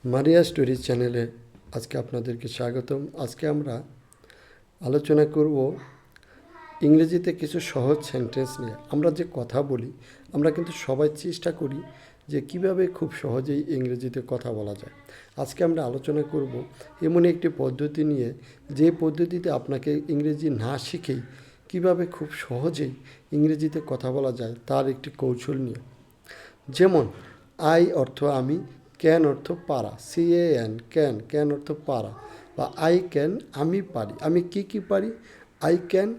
মারিয়া story চ্যানেলে আজকে আপনাদেরকে স্বাগতম। আজকে আমরা আলোচনা করব ইংরেজিতে কিছু সহজ সেন্টেন্স নিয়ে। আমরা যে কথা বলি, আমরা কিন্তু সবাই চেষ্টা করি যে কিভাবে খুব সহজেই ইংরেজিতে কথা বলা যায়। আজকে আমরা আলোচনা করব এমন একটি পদ্ধতি নিয়ে, যে পদ্ধতিতে আপনাকে ইংরেজি না শিখেই কিভাবে খুব সহজেই ইংরেজিতে কথা বলা যায় তার একটি কৌশল নিয়ে। যেমন আই অর্থ আমি, ক্যান অর্থ পারা, CAN ক্যান, ক্যান অর্থ পারা, বা আই ক্যান আমি পারি। আমি কি পারি? I can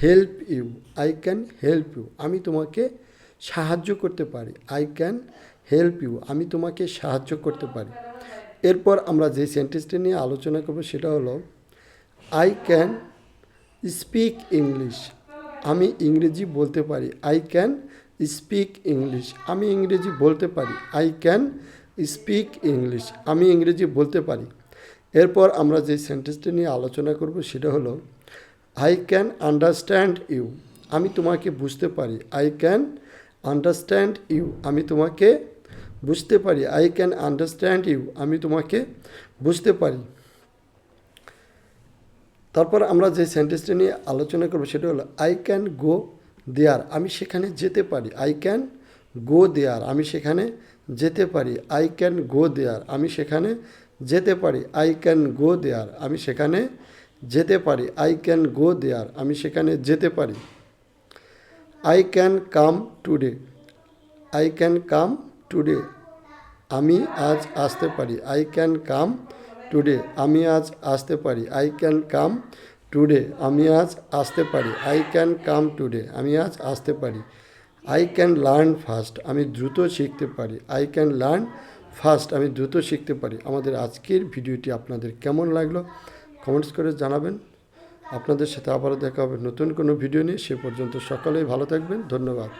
help you, I can help you, আমি তোমাকে সাহায্য করতে পারি। আই ক্যান হেল্প ইউ, আমি তোমাকে সাহায্য করতে পারি। এরপর আমরা যে সেন্টেন্সটি নিয়ে আলোচনা করব সেটা হলো আই ক্যান স্পিক ইংলিশ, আমি ইংরেজি বলতে পারি। আই ক্যান স্পিক ইংলিশ, আমি ইংরেজি বলতে পারি। আই ক্যান স্পিক ইংলিশ, আমি ইংরেজি বলতে পারি। এরপর আমরা যে সেন্টেন্সটি নিয়ে আলোচনা করব সেটা হলো আই ক্যান আন্ডারস্ট্যান্ড ইউ, আমি তোমাকে বুঝতে পারি। আই ক্যান আন্ডারস্ট্যান্ড ইউ, আমি তোমাকে বুঝতে পারি। আই ক্যান আন্ডারস্ট্যান্ড ইউ, আমি তোমাকে বুঝতে পারি। তারপর আমরা যে সেন্টেন্সটা নিয়ে আলোচনা করবো সেটা হলো আই ক্যান গো দেয়ার, আমি সেখানে যেতে পারি। আই ক্যান গো দেয়ার, আমি সেখানে যেতে পারি। আই ক্যান গো দেয়ার, আমি সেখানে যেতে পারি। আই ক্যান গো দেয়ার, আমি সেখানে যেতে পারি। আই ক্যান গো দেয়ার, আমি সেখানে যেতে পারি। I can come today, I can come today, আমি আজ আসতে পারি। আই ক্যান কাম টুডে, আমি আজ আসতে পারি। আই ক্যান কাম টুডে, আমি আজ আসতে পারি। আই ক্যান কাম টুডে, আমি আজ আসতে পারি। আই ক্যান লার্ন ফাস্ট, আমি দ্রুত শিখতে পারি। আই ক্যান লার্ন ফাস্ট, আমি দ্রুত শিখতে পারি। আমাদের আজকের ভিডিওটি আপনাদের কেমন লাগলো কমেন্টস করে জানাবেন। আপনাদের সাথে আবারও দেখা হবে নতুন কোনো ভিডিও নিয়ে। সে পর্যন্ত সকলেই ভালো থাকবেন। ধন্যবাদ।